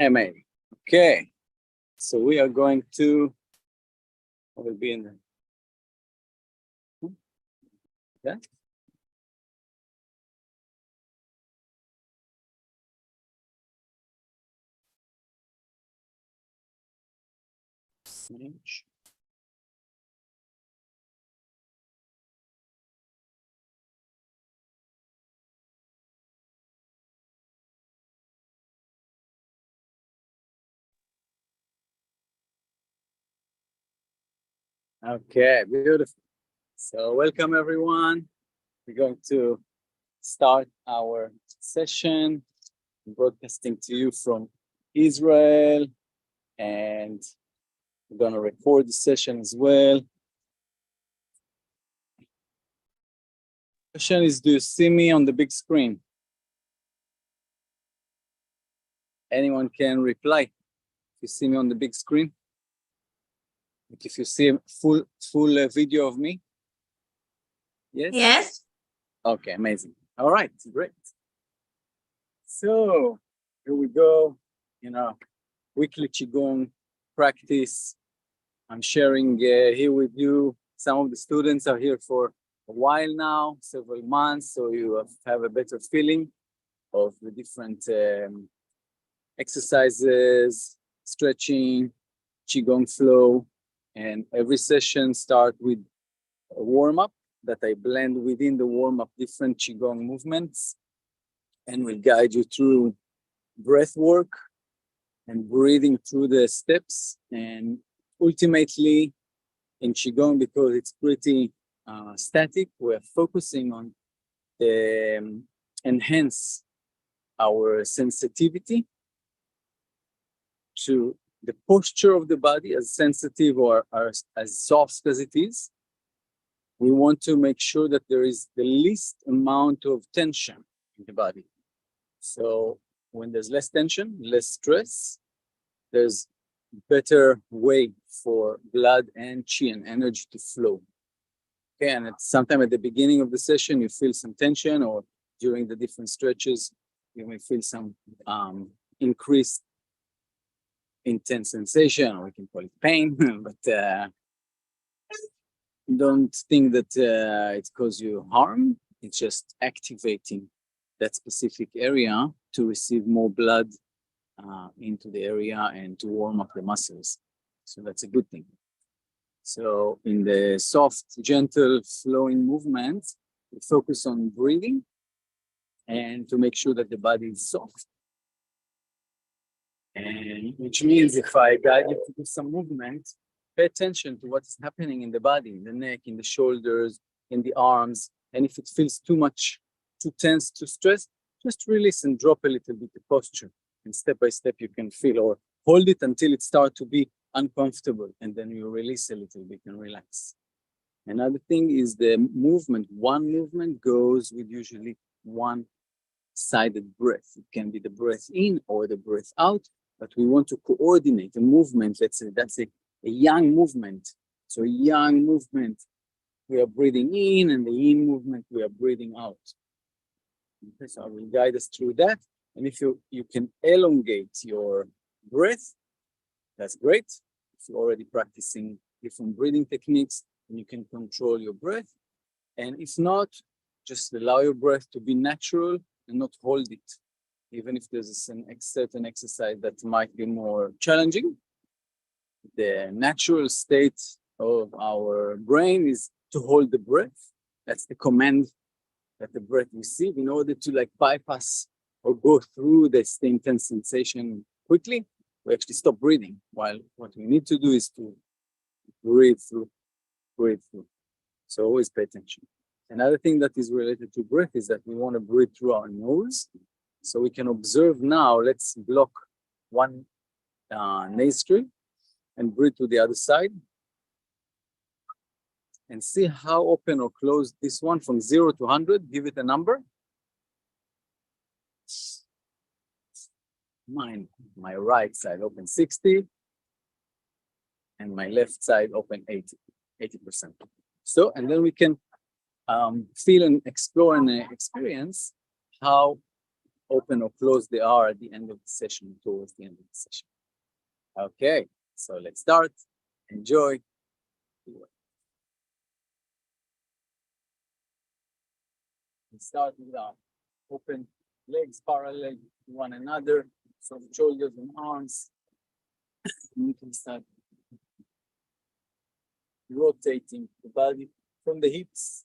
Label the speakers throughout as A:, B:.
A: Amazing. Okay, so we are going to, will be in the, yeah. Okay, beautiful. So welcome everyone. We're going to start our session, broadcasting to you from Israel, and we're going to record the session as well. Question is, do you see me on the big screen? Anyone can reply if you see me on the big screen. Like if you see a full video of me. Yes?
B: Yes.
A: Okay, amazing. All right, great. So here we go, weekly Qigong practice. I'm sharing here with you. Some of the students are here for a while now, several months, so you have a better feeling of the different exercises, stretching, Qigong flow, and every session starts with a warm-up that I blend within the warm-up different Qigong movements, and will guide you through breath work and breathing through the steps. And ultimately in Qigong, because it's pretty static, we're focusing on enhance our sensitivity to the posture of the body, as sensitive or as soft as it is. We want to make sure that there is the least amount of tension in the body. So when there's less tension, less stress, there's better way for blood and qi and energy to flow. Okay, and sometime at the beginning of the session, you feel some tension, or during the different stretches, you may feel some increased intense sensation, or we can call it pain, but don't think that it causes you harm. It's just activating that specific area to receive more blood into the area and to warm up the muscles. So that's a good thing. So in the soft, gentle, flowing movement, we focus on breathing and to make sure that the body is soft. And which means if I guide you to do some movement, pay attention to what's happening in the body, in the neck, in the shoulders, in the arms. And if it feels too much, too tense, too stressed, just release and drop a little bit the posture. And step by step, you can feel, or hold it until it starts to be uncomfortable. And then you release a little bit and relax. Another thing is the movement. One movement goes with usually one-sided breath. It can be the breath in or the breath out, but we want to coordinate a movement. Let's say that's a yang movement. So yang movement, we are breathing in, and the yin movement, we are breathing out. Okay, so I will guide us through that. And if you can elongate your breath, that's great. If you're already practicing different breathing techniques, and you can control your breath. And if not, just allow your breath to be natural and not hold it. Even if there's a certain exercise that might be more challenging, the natural state of our brain is to hold the breath. That's the command that the breath receives in order to bypass or go through this intense sensation quickly. We actually stop breathing, while what we need to do is to breathe through. So always pay attention. Another thing that is related to breath is that we want to breathe through our nose. So we can observe now, let's block one nostril and breathe to the other side. And see how open or closed this one from 0 to 100. Give it a number. My right side open 60, and my left side open 80%. So, and then we can feel and explore and experience how open or close the R at the end of the session, towards the end of the session. Okay, so let's start. Enjoy. We start with our open legs parallel to one another, so shoulders and arms. And you can start rotating the body from the hips.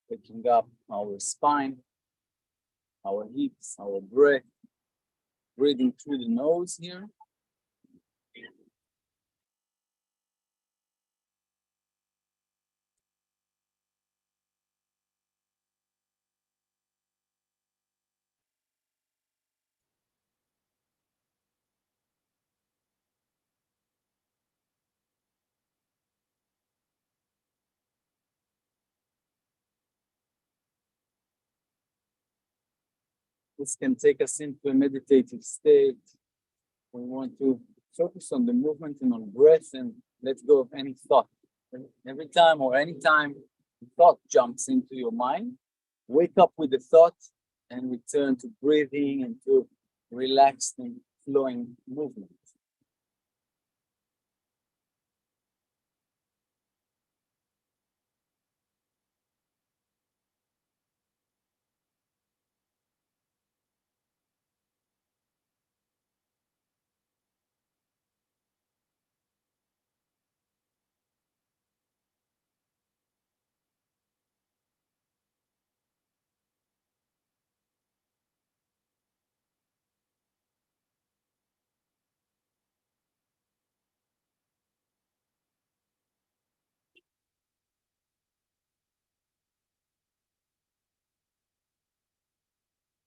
A: Picking up our spine, our hips, our breath, breathing through the nose here. This can take us into a meditative state. We want to focus on the movement and on breath and let go of any thought. Every time or anytime a thought jumps into your mind, wake up with the thought and return to breathing and to relaxed and flowing movement.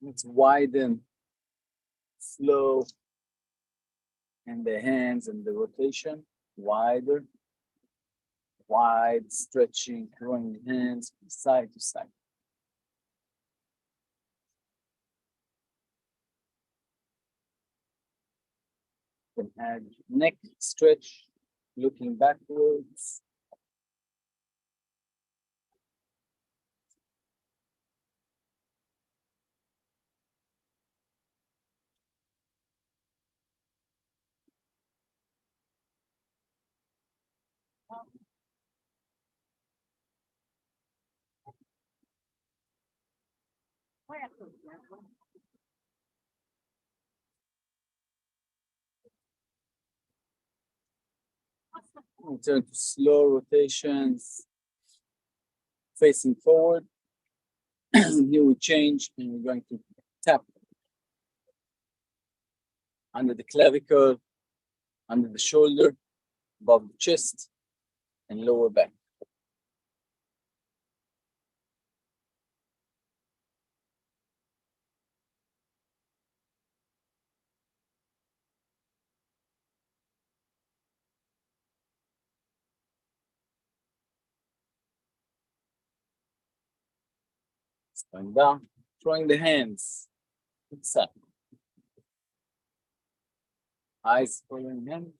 A: Let's widen, slow, and the hands and the rotation, wider, wide, stretching, throwing the hands from side to side. Then add neck stretch, looking backwards. Return to slow rotations, facing forward. Here we change and we're going to tap under the clavicle, under the shoulder, above the chest, and lower back. Going down, throwing the hands inside. Eyes following hands.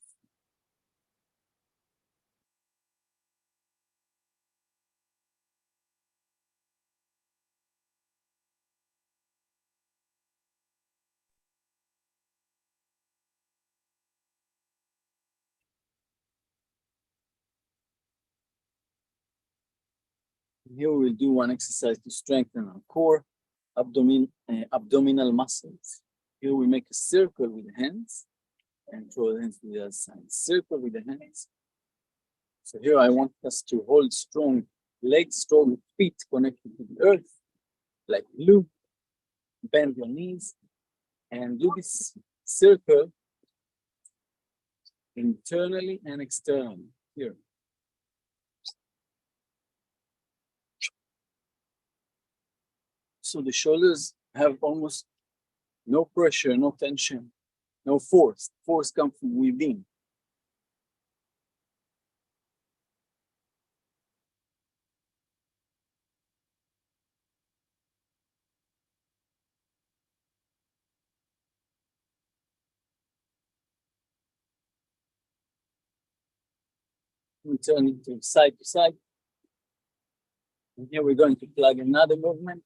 A: Here we'll do one exercise to strengthen our core, abdominal muscles. Here we make a circle with the hands and throw the hands to the other side. Circle with the hands. So here I want us to hold strong legs, strong feet connected to the earth, like glue. Bend your knees and do this circle internally and externally. Here. So the shoulders have almost no pressure, no tension, no force. Force comes from within. We turn it side to side. And here we're going to plug another movement.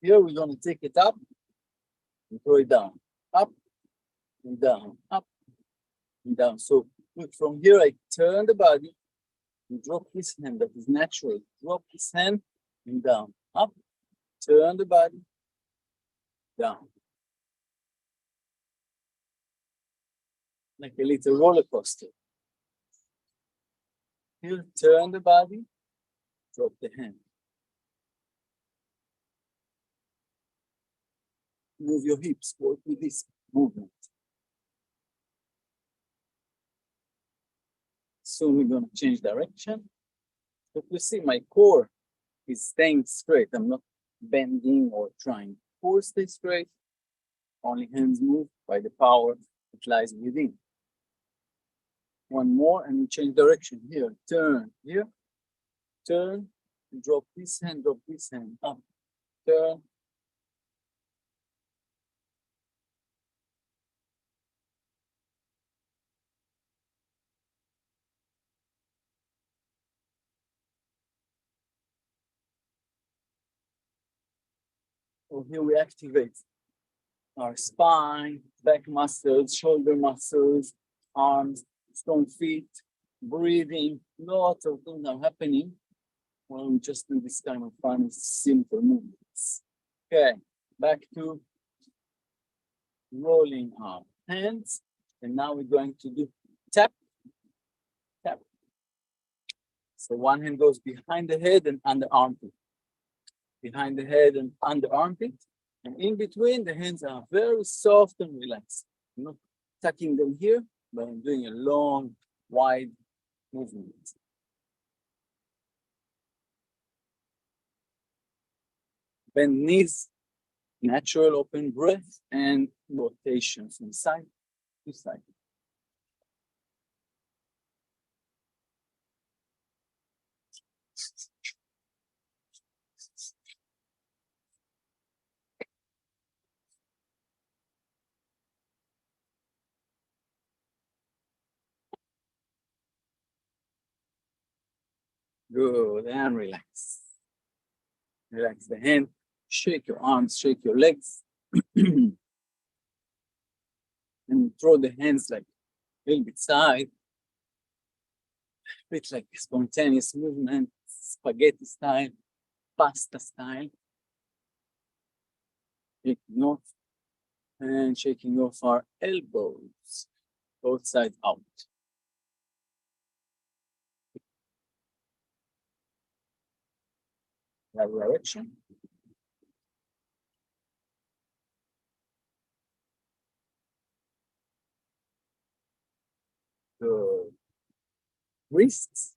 A: Here we're going to take it up and throw it down. Up and down, up and down. So look, from here I turn the body and drop this hand. That is natural. Drop this hand and down. Up, turn the body, down. Like a little roller coaster. Here, turn the body, drop the hand. Move your hips, work with this movement. Soon we're going to change direction. But you see, my core is staying straight. I'm not bending or trying. Core stays straight. Only hands move by the power that lies within. One more, and we change direction. Here, turn, here, turn, drop this hand, up, turn. So here we activate our spine, back muscles, shoulder muscles, arms, strong feet, breathing. Lots of things are happening when we just do this kind of fun, simple movements. Okay, back to rolling our hands. And now we're going to do tap, tap. So one hand goes behind the head and under armpit. Behind the head and under armpit. And in between, the hands are very soft and relaxed. I'm not tucking them here, but I'm doing a long, wide movement. Bend knees, natural open breath, and rotation from side to side. Good, and relax. Relax the hand, shake your arms, shake your legs. And throw the hands like a little bit side. A bit like spontaneous movement, spaghetti style, pasta style. Shaking off and shaking off our elbows, both sides out. That direction. Good. Wrists,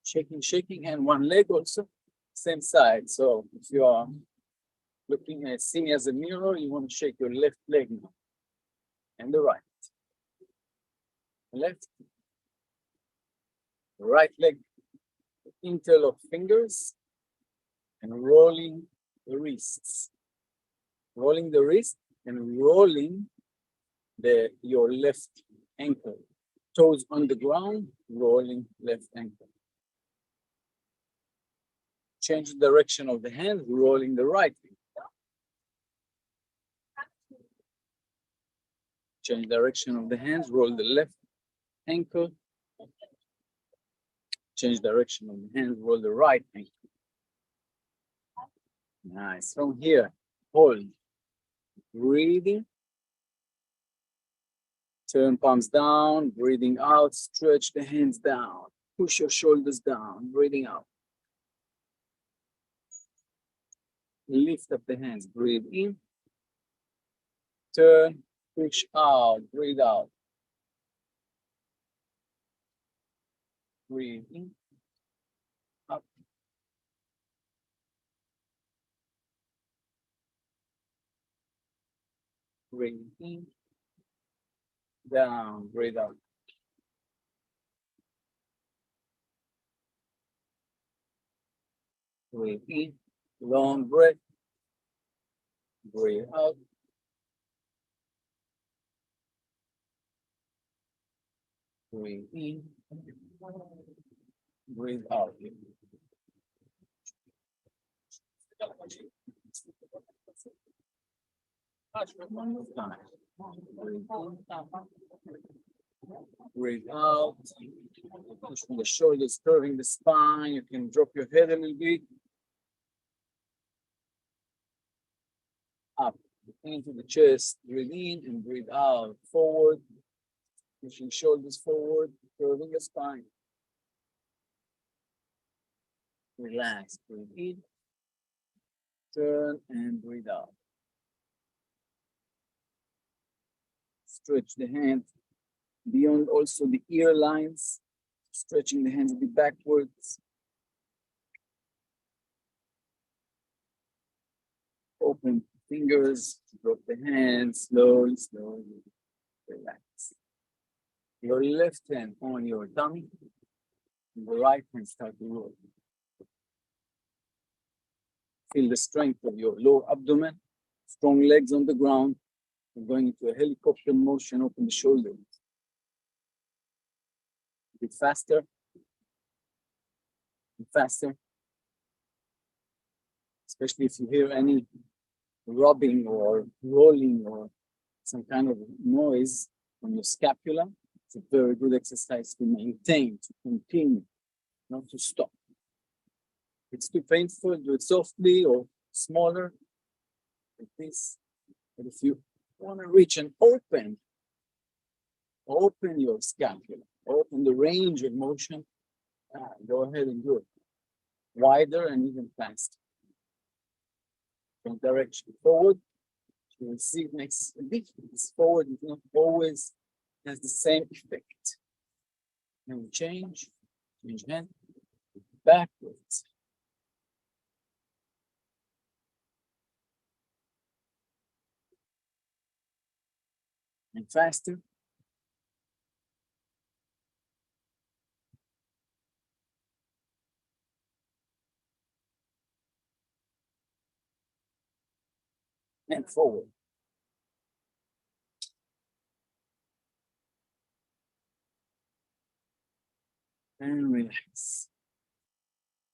A: shaking, and one leg also, same side. So if you are looking at seeing as a mirror, you want to shake your left leg now, and the right. Left, right leg, interlock fingers, and rolling the wrists. Rolling the wrist and rolling your left ankle. Toes on the ground, rolling left ankle. Change the direction of the hand, rolling the right ankle. Change direction of the hands, roll the left ankle. Change direction of the hands, roll the right ankle. Nice. From here, hold. Breathing. Turn palms down, breathing out, stretch the hands down. Push your shoulders down, breathing out. Lift up the hands, breathe in. Turn, push out, breathe out. Breathe in, up, Breathe in, down, breathe out. Breathe in, long breath, breathe out. Breathe in, breathe out. One more time. Breathe in, breathe out. Pushing the shoulders, curving the spine. You can drop your head a little bit. Up into the chest. Breathe in and breathe out. Forward. Pushing shoulders forward, curving the spine. Relax. Breathe in. Turn and breathe out. Stretch the hand beyond also the ear lines, stretching the hands a bit backwards. Open fingers, drop the hands, slowly, slowly, relax. Your left hand on your tummy, and the right hand start to roll. Feel the strength of your lower abdomen, strong legs on the ground. We're going into a helicopter motion, open the shoulders. A bit faster, and faster. Especially if you hear any rubbing or rolling or some kind of noise from your scapula. It's a very good exercise to maintain, to continue, not to stop. If it's too painful, do it softly or smaller, like this. But if you want to reach and open your scapula, open the range of motion, go ahead and do it. Wider and even faster. From direction forward, you will see it makes a difference. Forward is not always has the same effect. Then we change hand, backwards. And faster. And forward. And relax.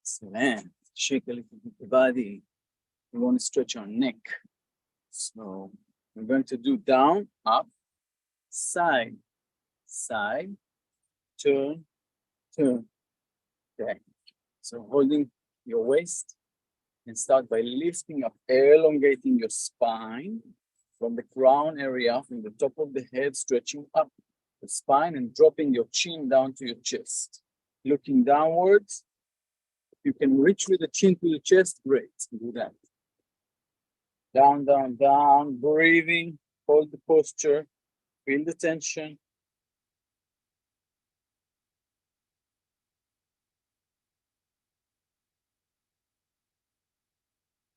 A: Excellent. Shake a little bit the body. We want to stretch our neck. So we're going to do down, up, side, side, turn, turn. Okay. So holding your waist and start by lifting up, elongating your spine from the crown area, from the top of the head, stretching up the spine and dropping your chin down to your chest. Looking downwards. You can reach with the chin to the chest, great. Do that. Down, down, down, breathing, hold the posture, feel the tension.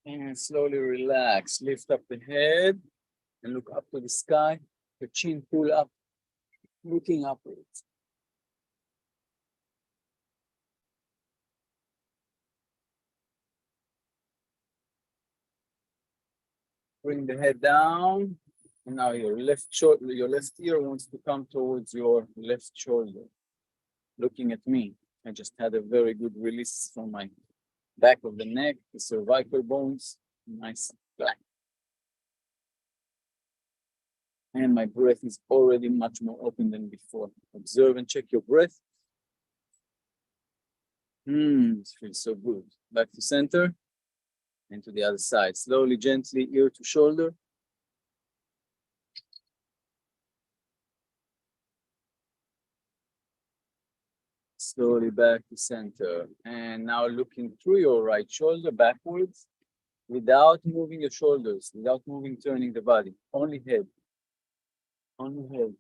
A: And slowly relax. Lift up the head and look up to the sky. The chin pull up, looking upwards. Bring the head down. And now your left shoulder, your left ear wants to come towards your left shoulder. Looking at me. I just had a very good release from my back of the neck, the cervical bones. Nice black. And my breath is already much more open than before. Observe and check your breath. It feels so good. Back to center and to the other side. Slowly, gently, ear to shoulder. Slowly back to center. And now looking through your right shoulder backwards without moving your shoulders, without moving, turning the body. Only head. Only head.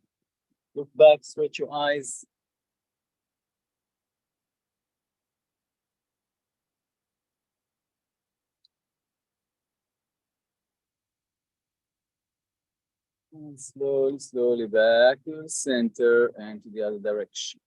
A: Look back, stretch your eyes. And slowly, slowly back to the center and to the other direction.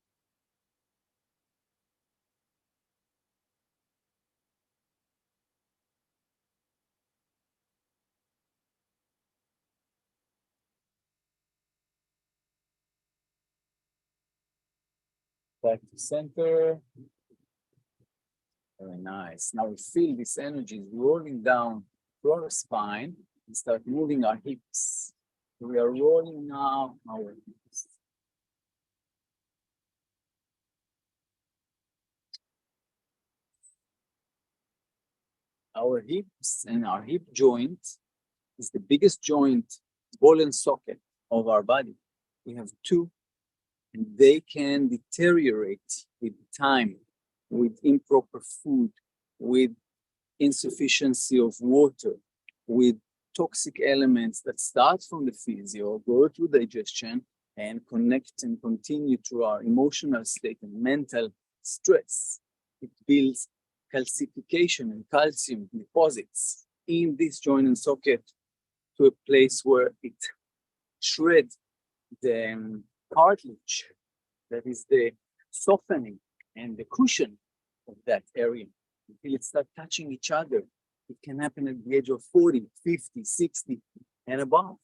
A: Back to center. Very nice. Now we feel this energy is rolling down through our spine and start moving our hips. We are rolling now our hips. Our hips and our hip joint is the biggest joint, ball and socket of our body. We have two, and they can deteriorate with time, with improper food, with insufficiency of water, with toxic elements that start from the physio, go through digestion, and connect and continue through our emotional state and mental stress. It builds calcification and calcium deposits in this joint and socket to a place where it shreds the cartilage that is the softening and the cushion of that area until it starts touching each other. It can happen at the age of 40, 50, 60, and above.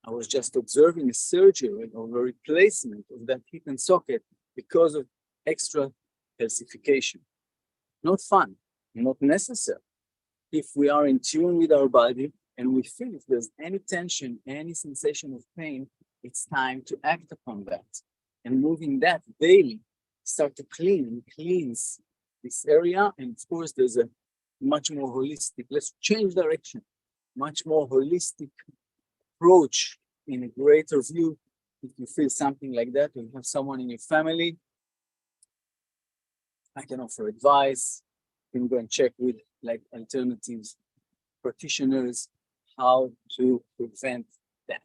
A: I was just observing a surgery or a replacement of that hip and socket because of extra calcification. Not fun, not necessary. If we are in tune with our body and we feel if there's any tension, any sensation of pain, it's time to act upon that. And moving that daily, start to cleanse this area. And of course, there's a much more holistic, let's change direction, much more holistic approach in a greater view. If you feel something like that, or you have someone in your family, I can offer advice. You can go and check with like alternatives, practitioners, how to prevent that.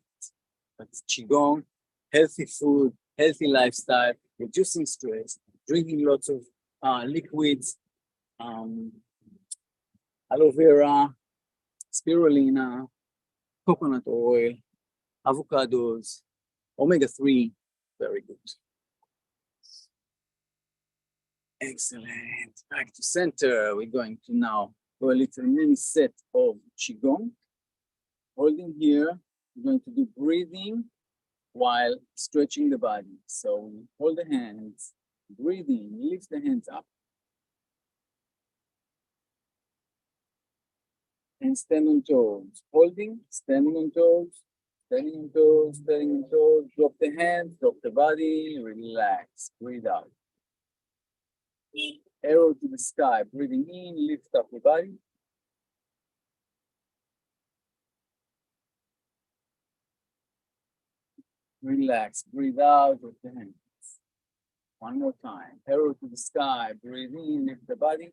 A: But Qigong, healthy food, healthy lifestyle, reducing stress, drinking lots of liquids, aloe vera, spirulina, coconut oil, avocados, omega-3, very good. Excellent. Back to center. We're going to now do a little mini set of Qigong. Holding here, we're going to do breathing while stretching the body. So we hold the hands, breathing, lift the hands up. And stand on toes. Holding, standing on toes, standing on toes, standing on toes. Drop the hands, drop the body, relax, breathe out. Arrow to the sky, breathing in, lift up the body. Relax, breathe out with the hands. One more time. Arrow to the sky, breathe in, lift the body.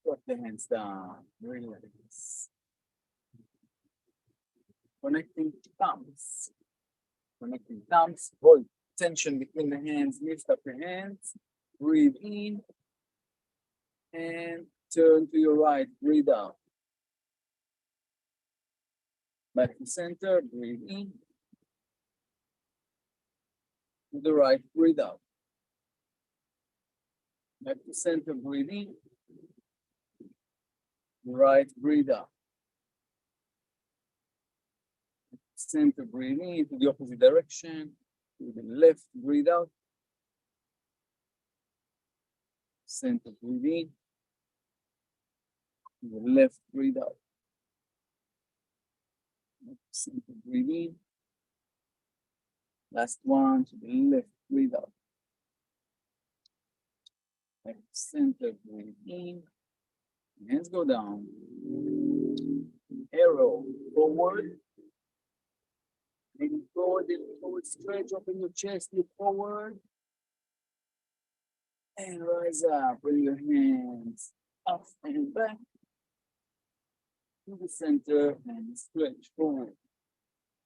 A: Drop the hands down, relax. Connecting thumbs. Connecting thumbs, hold tension between the hands, lift up the hands, breathe in, and turn to your right, breathe out. Back to center, breathe in. To the right, breathe out. Back to center, breathe in. Right, breathe out. Center, breathe in to the opposite direction. To the left, breathe out. Center, breathe in. To the left, breathe out. Center, breathe in. Last one, to the left, breathe out. Back to center, breathe in. Hands go down. Arrow forward. Maybe forward, stretch, open your chest, look forward. And rise up, bring your hands up and back to the center and stretch forward.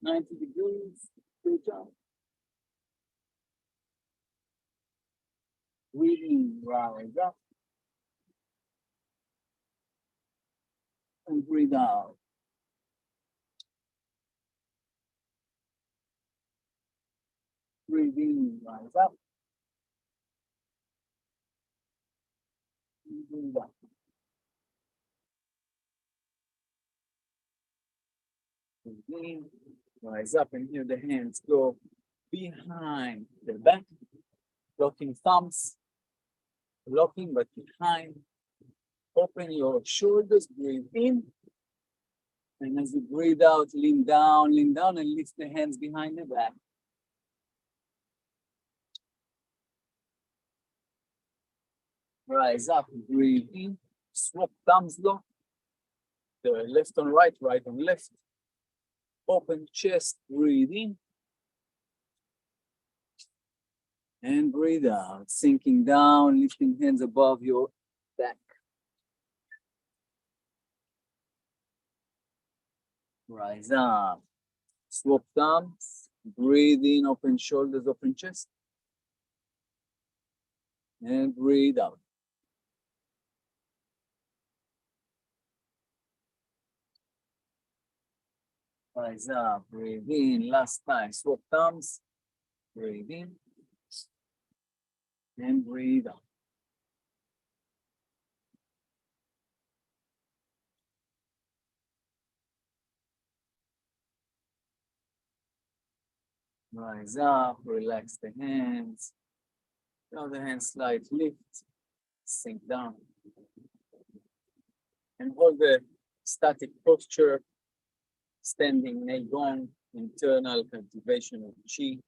A: 90 degrees, stretch up. Breathing, rise up. and breathe out. Breathe in, rise up. And breathe out. Breathe in, rise up, and here the hands go behind the back, locking thumbs, locking but behind. Open your shoulders, breathe in. And as you breathe out, lean down, and lift the hands behind the back. Rise up, breathe in, swap thumbs lock. The left on right, right on left. Open chest, breathe in. And breathe out, sinking down, lifting hands above your back. Rise up, swap thumbs, breathe in, open shoulders, open chest. And breathe out. Rise up, breathe in, last time, swap thumbs, breathe in. And breathe out. Rise up, relax the hands. Now the hands slightly lift, sink down. And hold the static posture, standing Qigong, internal cultivation of Qi.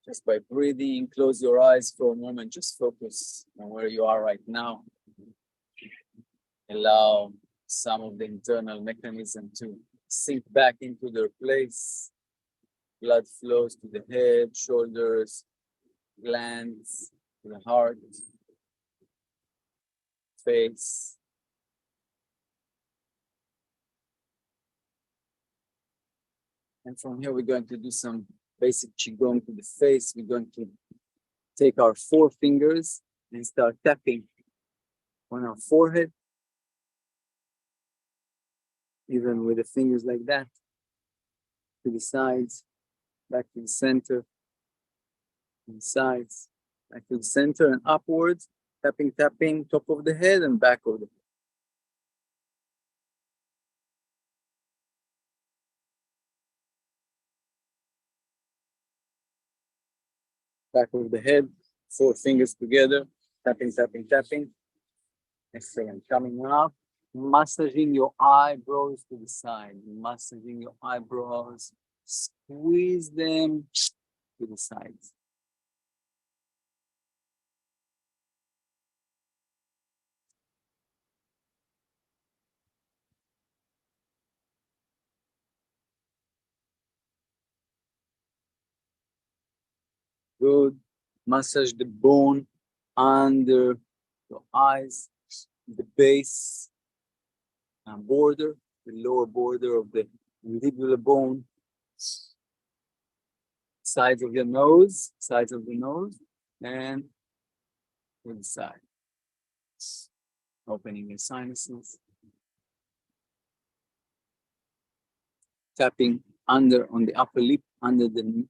A: Just by breathing, close your eyes for a moment, just focus on where you are right now. Allow some of the internal mechanism to sink back into their place. Blood flows to the head, shoulders, glands, to the heart, face. And from here, we're going to do some basic Qigong to the face. We're going to take our 4 fingers and start tapping on our forehead, even with the fingers like that, to the sides, back to the center, and sides, back to the center and upwards, tapping, tapping, top of the head and back of the head. Back of the head, 4 fingers together, tapping, tapping, tapping. Excellent. Coming up, massaging your eyebrows to the side, massaging your eyebrows, squeeze them to the sides. Good. Massage the bone under your eyes, the base border, the lower border of the mandibular bone, sides of the nose, and to the side. Opening your sinuses. Tapping under on the upper lip, under the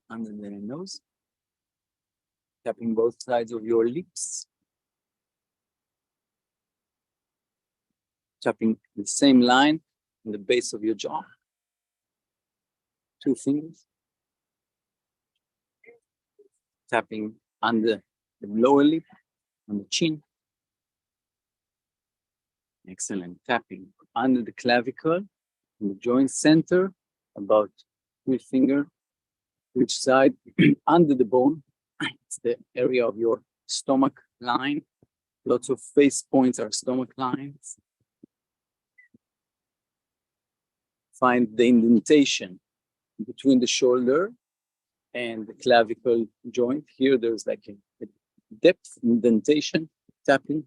A: nose. Tapping both sides of your lips. Tapping the same line on the base of your jaw. 2 fingers. Tapping under the lower lip, on the chin. Excellent. Tapping under the clavicle, in the joint center, about 3 fingers, which side, under the bone. It's the area of your stomach line. Lots of face points are stomach lines. Find the indentation between the shoulder and the clavicle joint. Here there's like a depth indentation. Tapping,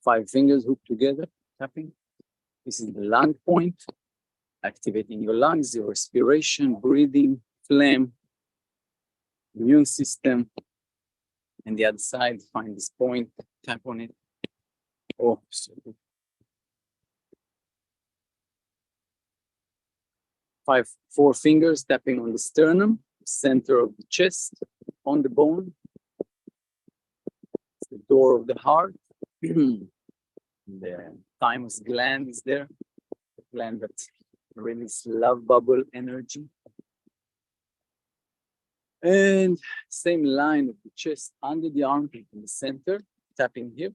A: 5 fingers hooked together, tapping. This is the lung point, activating your lungs, your respiration, breathing, phlegm, immune system. And the other side, find this point, tap on it. Oh, sorry. 4 fingers tapping on the sternum, center of the chest, on the bone. It's the door of the heart. The thymus gland is there, the gland that releases love bubble energy. And same line of the chest under the armpit in the center, tapping here.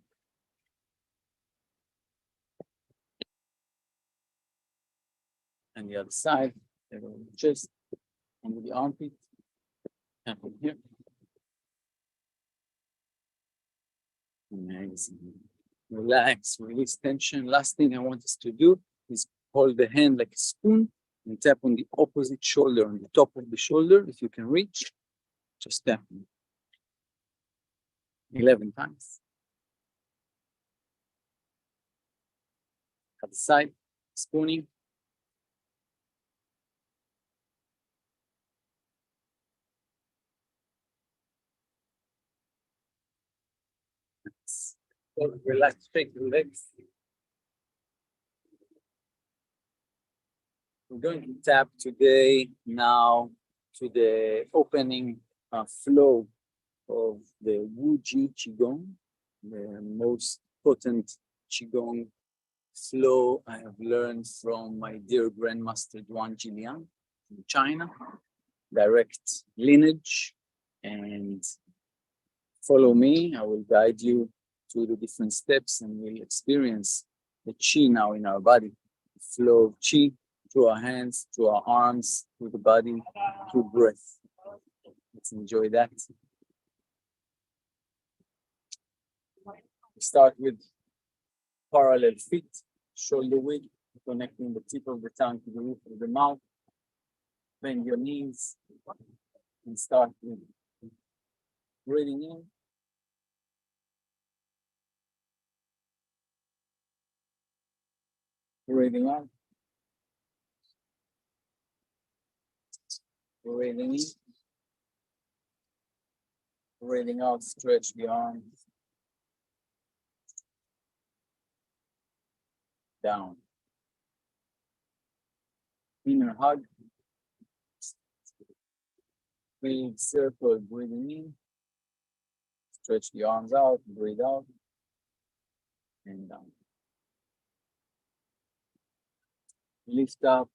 A: And the other side, the chest under the armpit, tapping here. Amazing. Relax, release tension. Last thing I want us to do is hold the hand like a spoon and tap on the opposite shoulder, on the top of the shoulder, if you can reach. Just tap 11 times. At the side, spooning. Relax, shake the legs. We're going to tap today now to the opening flow of the Wu Ji Qigong, the most potent Qigong flow I have learned from my dear Grandmaster Duan Jiliang in China. Direct lineage, and follow me. I will guide you through the different steps and we'll experience the Qi now in our body. The flow of Qi through our hands, through our arms, through the body, through breath. Let's enjoy that. We start with parallel feet, shoulder width, connecting the tip of the tongue to the roof of the mouth. Bend your knees and start with breathing in. Breathing out. Breathing in. Breathing out, stretch the arms. Down. Inner hug. Big circle, breathing in. Stretch the arms out, breathe out. And down. Lift up.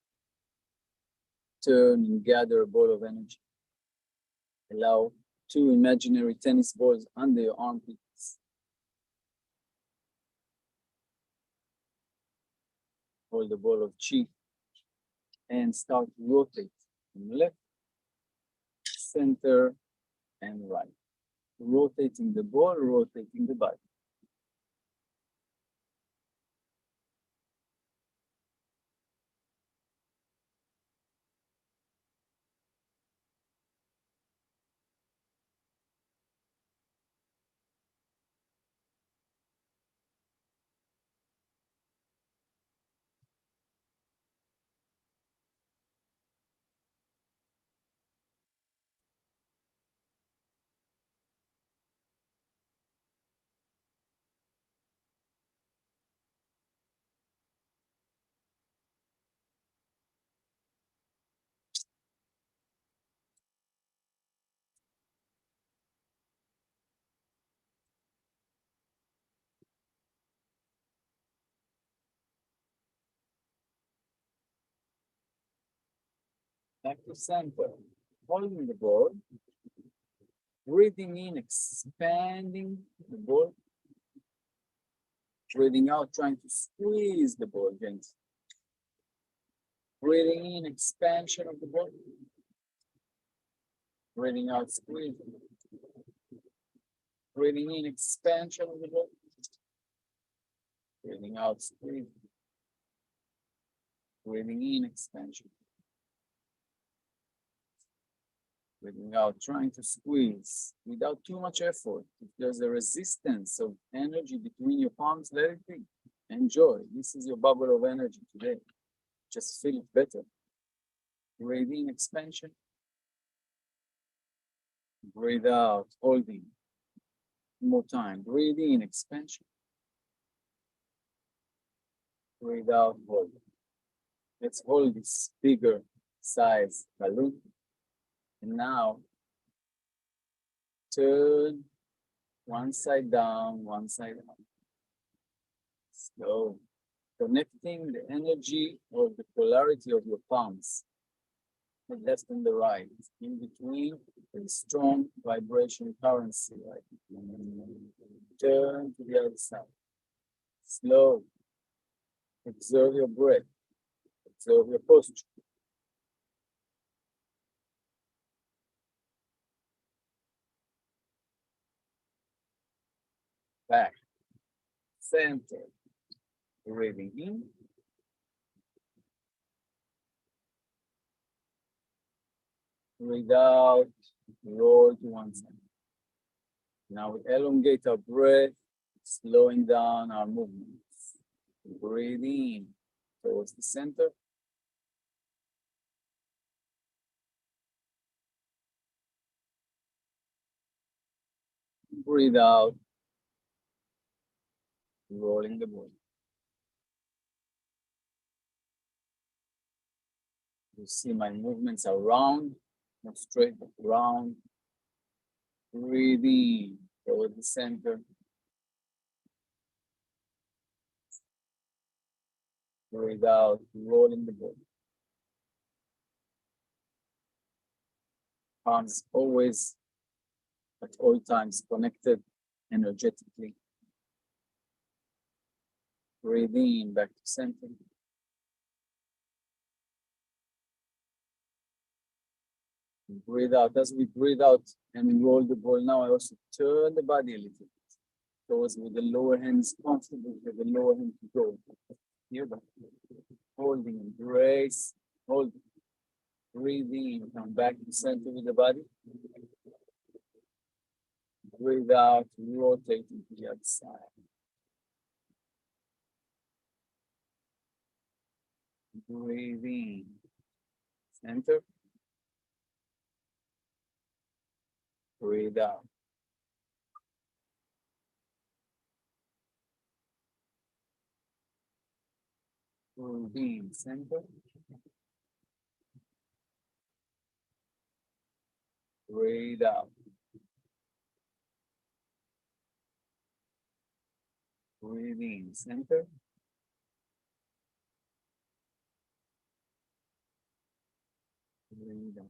A: Turn and gather a ball of energy. Allow 2 imaginary tennis balls under your armpits. Hold the ball of Qi and start to rotate from left, center, and right. Rotating the ball, rotating the body. Back to center. Holding the ball. Breathing in, expanding the ball. Breathing out, trying to squeeze the ball against. Breathing in, expansion of the ball. Breathing out, squeeze. Breathing in, expansion of the ball. Breathing out, squeeze. Breathing in, expansion. Breathing out, trying to squeeze without too much effort. If there's a resistance of energy between your palms, let it be. Enjoy. This is your bubble of energy today. Just feel it better. Breathe in, expansion. Breathe out, holding. One more time. Breathe in, expansion. Breathe out, hold. Let's hold this bigger sides, balloon. And now turn one side down, one side up. Slow. Connecting the energy of the polarity of your palms, the left and the right. In between, a strong vibration currency. Right? Turn to the other side. Slow. Observe your breath. Observe your posture. Back. Center. Breathing in. Breathe out. Roll to one side. Now we elongate our breath, slowing down our movements. Breathe in towards the center. Breathe out, rolling the body. You see my movements are round, not straight, but round. Breathe in towards the center. Breathe out, rolling the body. Palms always, at all times, connected energetically. Breathe in back to center. Breathe out. As we breathe out and we roll the ball now, I also turn the body a little bit towards with the lower hands comfortable with the lower hand to go. Here, but holding, embrace, hold, breathing, come back to center with the body. Breathe out, rotating to the other side. Breathe in, center. Breathe out. Breathe in, center. Breathe out. Breathe in, center. Breathe out.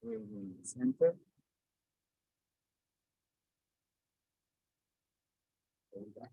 A: Breathe in, center. Breathe out.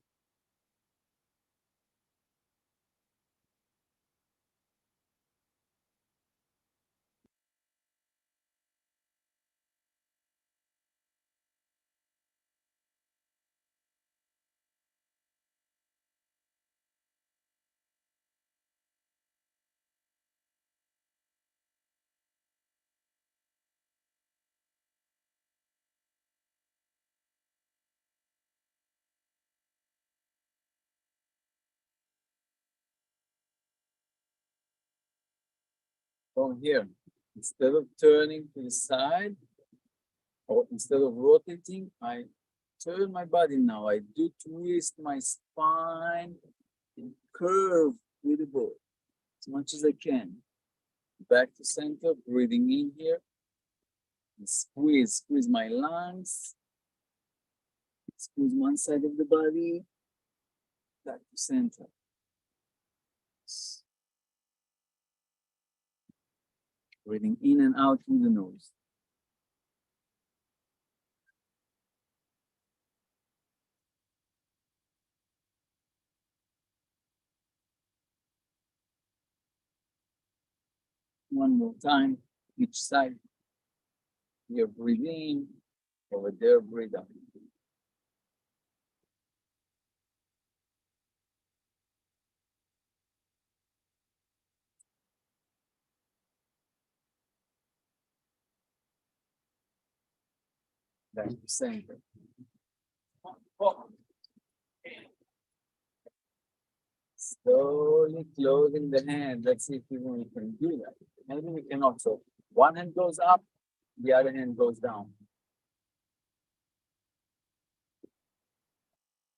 A: From here, instead of turning to the side, or instead of rotating, I turn my body now. I do twist my spine and curve with the ball as much as I can. Back to center, breathing in here. And squeeze my lungs. Squeeze one side of the body. Back to center. Breathing in and out through the nose. One more time, each side. Here, breathe in. Over there, breathe out. Back to center. Slowly closing the hand. Let's see if we can do that. Maybe we can also. One hand goes up, the other hand goes down.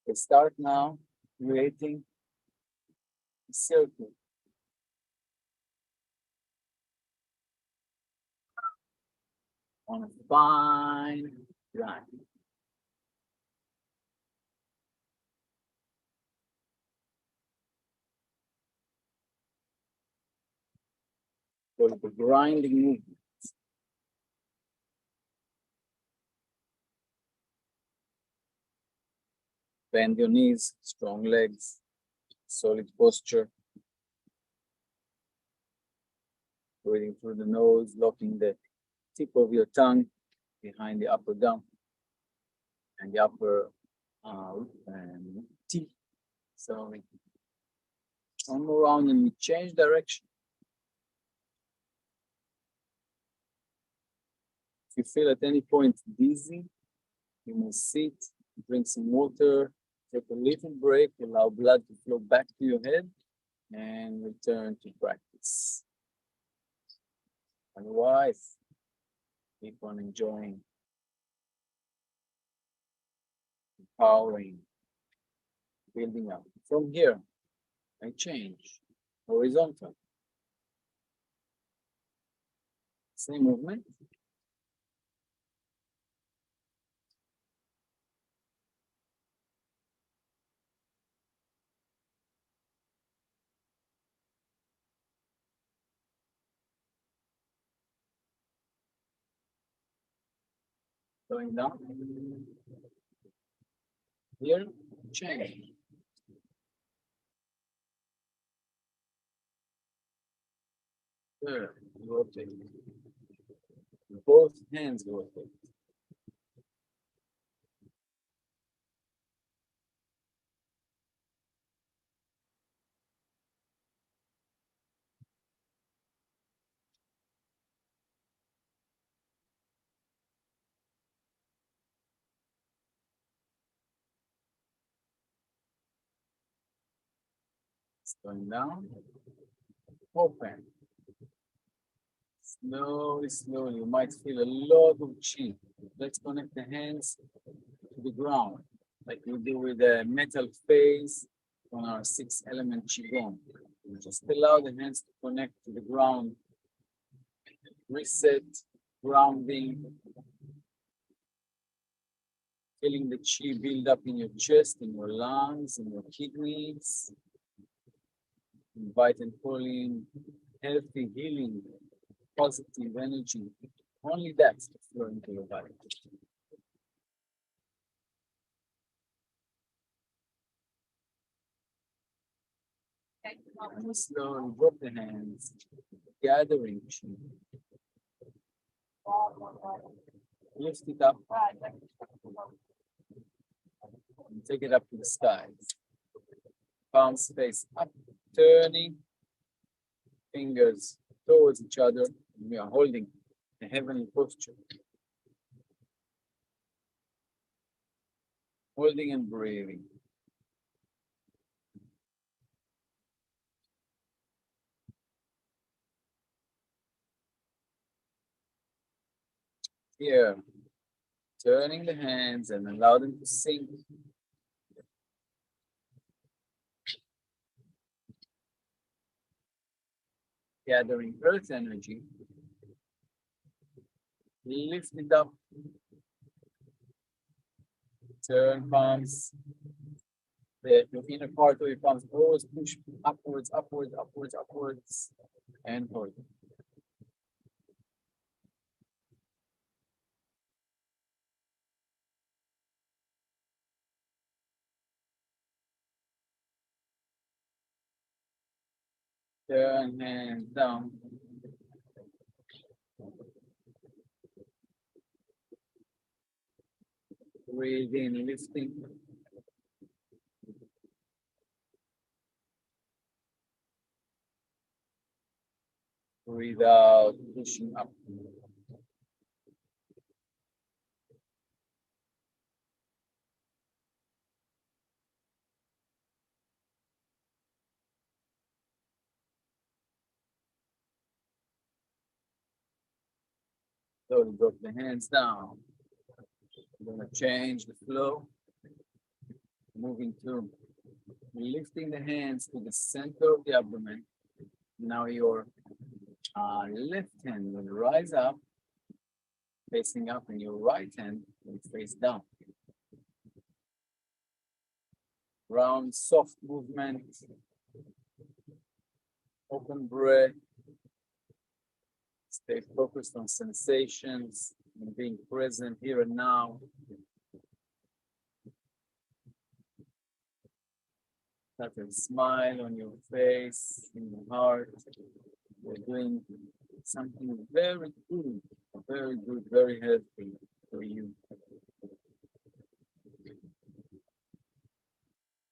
A: We start now creating circle. On a fine line. So the grinding movement. Bend your knees, strong legs, solid posture. Breathing through the nose, locking the tip of your tongue behind the upper gum and the upper teeth. So turn around and we change direction. If you feel at any point dizzy, you may sit, drink some water, take a little break, allow blood to flow back to your head, and return to practice. Otherwise, keep on enjoying, empowering, building up. From here, I change horizontal. Same movement. Going down. Here, change. There, rotate. Both hands rotate. It's going down. Open. Slowly, slowly. You might feel a lot of chi. Let's connect the hands to the ground, like we do with the metal face on our 6-element Qigong. Just allow the hands to connect to the ground. Reset, grounding. Feeling the chi build up in your chest, in your lungs, in your kidneys. Invite and pull in healthy, healing, positive energy. Only that's to flow into your body. And slowly drop the hands, gathering chi. Lift it up and take it up to the skies. Palms face up, turning fingers towards each other. We are holding the heavenly posture. Holding and breathing. Here, turning the hands and allow them to sink. Gathering earth energy. Lift it up. Turn palms. Your inner part of your palms always push upwards, upwards, upwards, upwards, and hold. Turn hands down. Breathe in, lifting. Breathe out, pushing up. Slowly drop the hands down. We're going to change the flow. Moving to Lifting the hands to the center of the abdomen. Now your left hand will rise up, facing up, and your right hand will face down. Round, soft movement. Open breath. Stay focused on sensations and being present here and now. Have a smile on your face, in your heart. We're doing something very good, very healthy for you.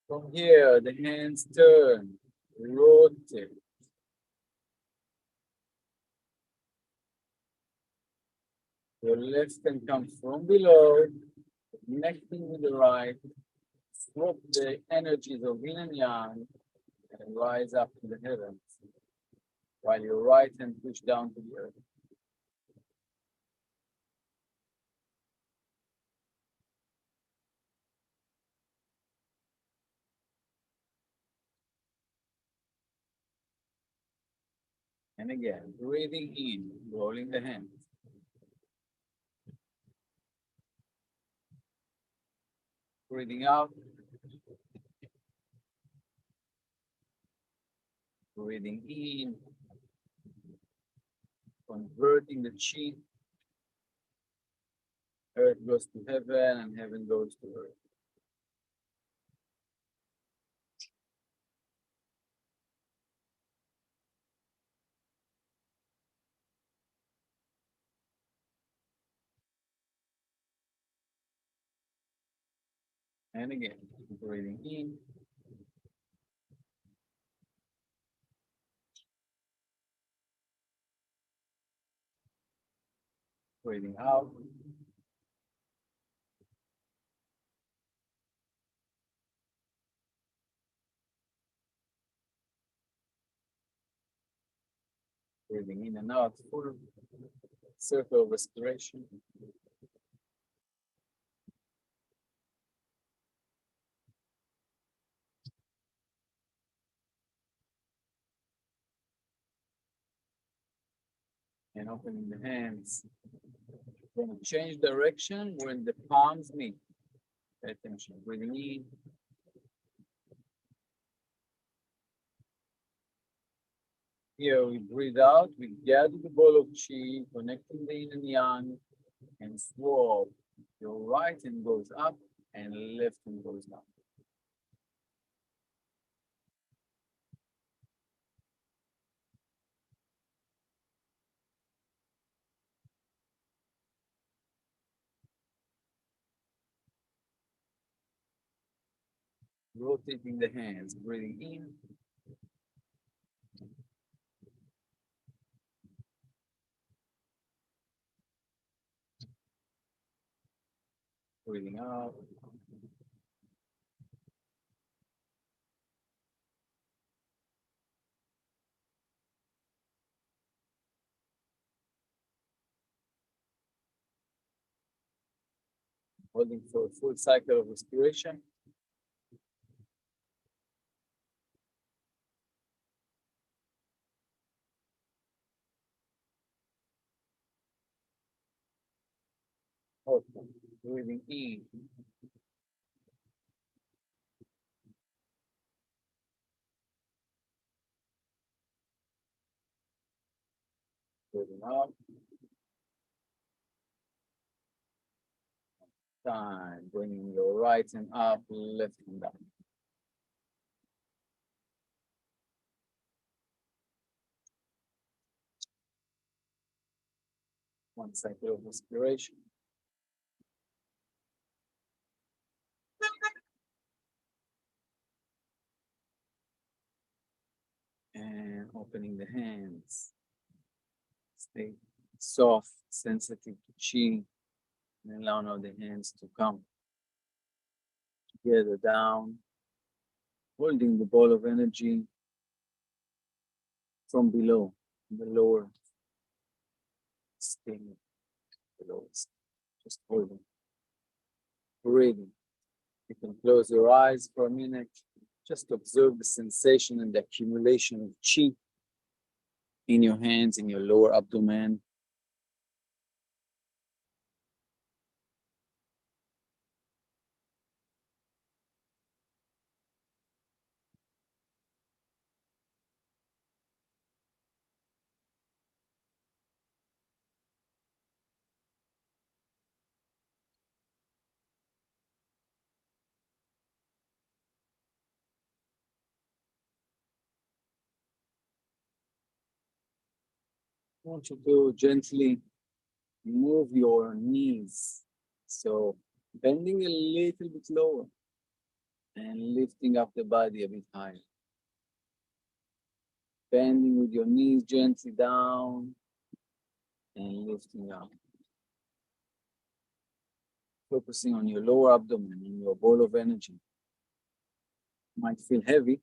A: From here, the hands turn, rotate. Your left hand comes from below, connecting with the right. Swap the energies of yin and yang and rise up to the heavens, while your right hand push down to the earth. And again, breathing in, rolling the hands. Breathing out. Breathing in. Converting the chi. Earth goes to heaven and heaven goes to earth. And again, breathing in. Breathing out. Breathing in and out, full circle of respiration. And opening the hands. We're going to change direction when the palms meet. Pay attention. Breathing in. Here we breathe out, we gather the ball of chi, connecting the yin and yang, and swap. Your right hand goes up and left hand goes down. Rotating the hands, breathing in. Breathing out. Holding for a full cycle of respiration. Open. Breathing in. Breathing out. Time. Bringing your right hand up, left hand down. One cycle of respiration. And opening the hands. Stay soft, sensitive to chi. And allow now the hands to come together down, holding the ball of energy from below, the lower skin, below, just holding, breathing. You can close your eyes for a minute, Just observe the sensation and the accumulation of chi in your hands, in your lower abdomen. I want you to gently move your knees. So bending a little bit lower and lifting up the body a bit higher. Bending with your knees gently down and lifting up. Focusing on your lower abdomen and your ball of energy. Might feel heavy,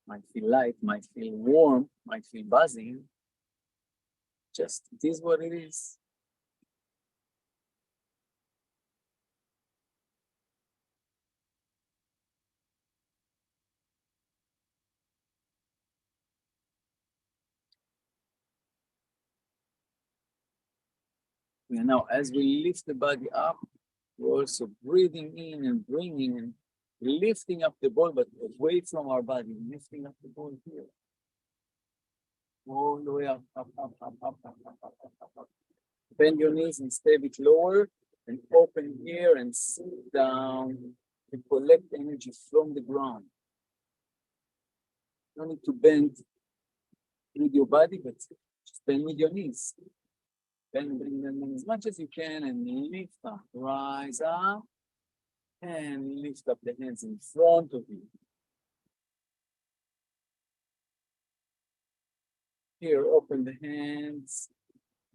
A: might feel light, might feel warm, might feel buzzing. Just it is what it is. And now, as we lift the body up, we're also breathing in and bringing and lifting up the ball, but away from our body, lifting up the ball here. All the way up, up, up, up, up, up, up, up, up, up. Bend your knees and stay a bit lower and open here and sit down and collect energy from the ground. You don't need to bend with your body, but just bend with your knees. Bend as much as you can and lift up, rise up and lift up the hands in front of you. Here, open the hands.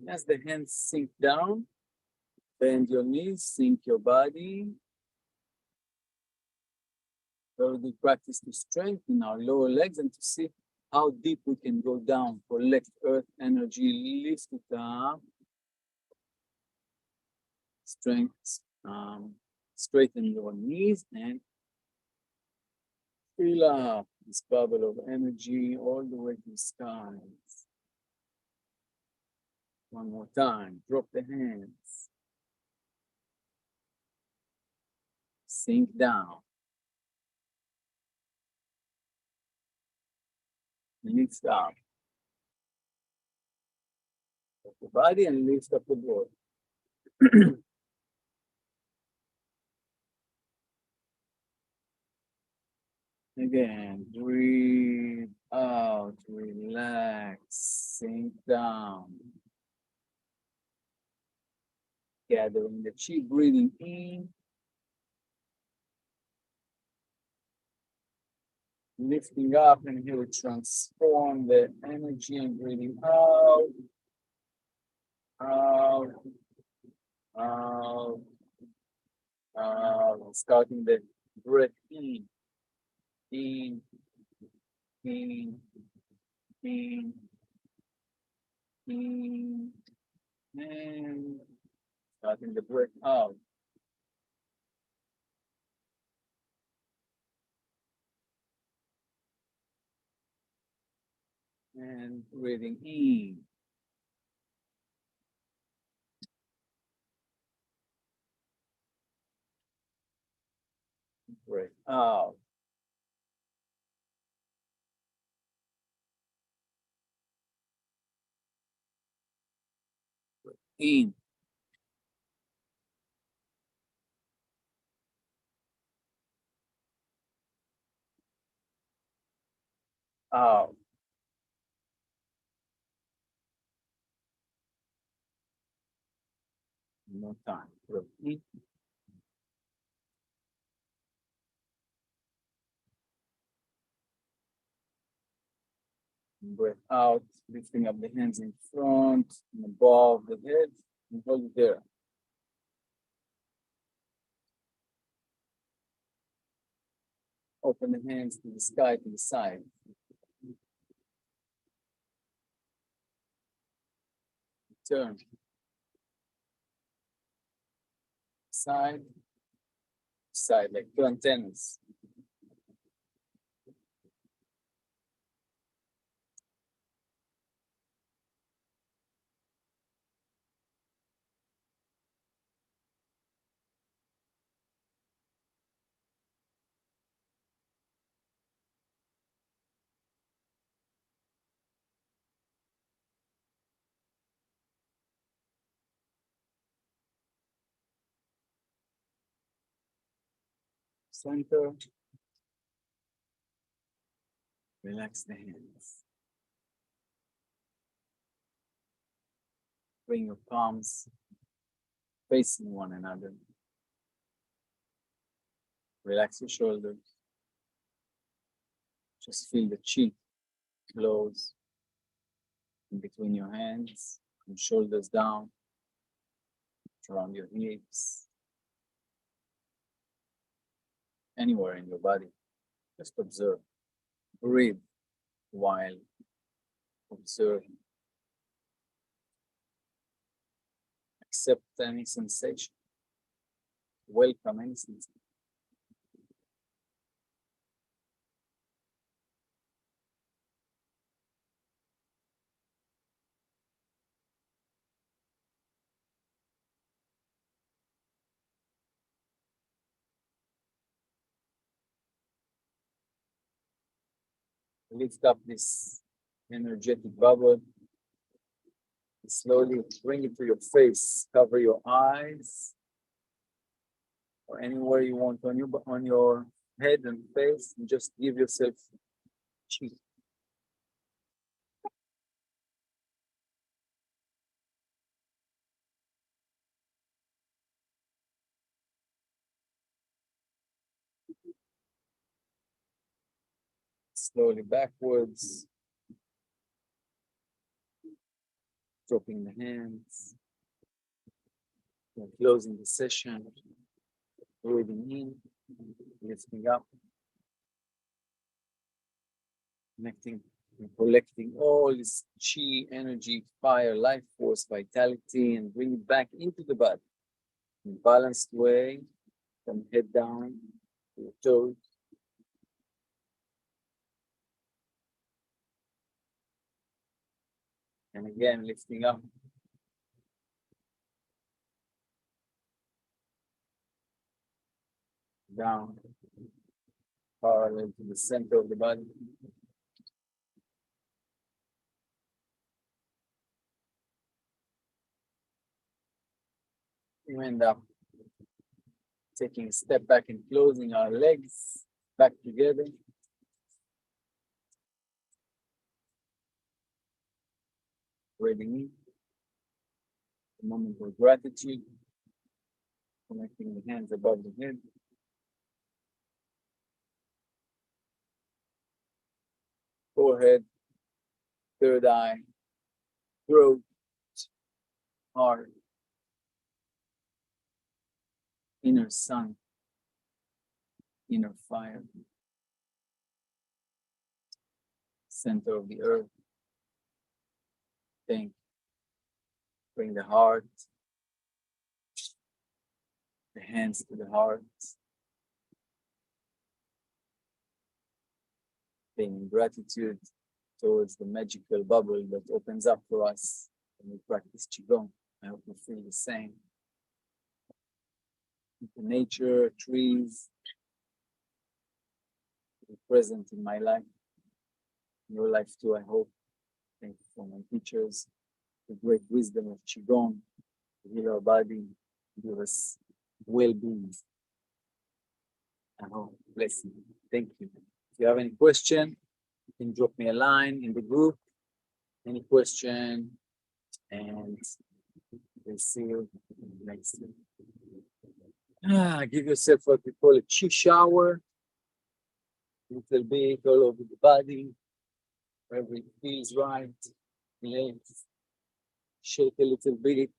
A: As the hands sink down, bend your knees, sink your body. Very good practice to strengthen our lower legs and to see how deep we can go down. Collect earth energy, lift it up. Strength, straighten your knees and fill up this bubble of energy all the way to the skies. One more time, drop the hands. Sink down. Lift up. Lift the body and lift up the body. Again, breathe out, relax, sink down. Gathering the chi, breathing in. Lifting up, and here we transform the energy and breathing out, out, out, out. Starting the breath in, in, in, in, in, and starting the breath out. And breathing in. Breath out. Breath in. Out. One more time. Breath in. Breath out, lifting up the hands in front and above the head, and hold it there. Open the hands to the sky, to the side. Turn. Side, side, like two antennas. center. Relax the hands. Bring your palms facing one another. Relax your shoulders. Just feel the chi close in between your hands, from shoulders down, around your hips, anywhere in your body. Just observe. Breathe while observing. Accept any sensation. Welcome any sensation. Lift up this energetic bubble. Slowly bring it to your face. Cover your eyes or anywhere you want on your head and face, and just give yourself chi. Slowly backwards, dropping the hands, and closing the session, breathing in, lifting up, connecting and collecting all this chi, energy, fire, life force, vitality, and bring it back into the body in a balanced way, from head down to your toes. And again, lifting up. Down, parallel to the center of the body. You end up taking a step back and closing our legs back together. Breathing in. A moment of gratitude. Connecting the hands above the head. Forehead, third eye, throat, heart, inner sun, inner fire, center of the earth. Think. Bring the heart, the hands to the heart. Paying gratitude towards the magical bubble that opens up for us when we practice Qigong. I hope you feel the same. The nature, trees, be present in my life, in your life too, I hope. Thank you for my teachers, the great wisdom of Qigong, to heal our body, give us well-being. I hope. Bless you. Thank you. If you have any question, you can drop me a line in the group. Any question, and we'll see you next week. Give yourself what we call a chi shower. Little bit all over the body, wherever it feels right. Legs, shake a little bit,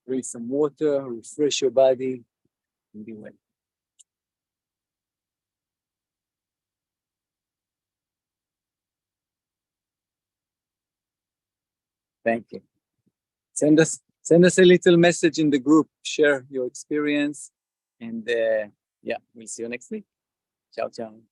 A: drink some water, refresh your body, and be well. Thank you. Send us a little message in the group. Share your experience, and yeah, we'll see you next week. Ciao, ciao.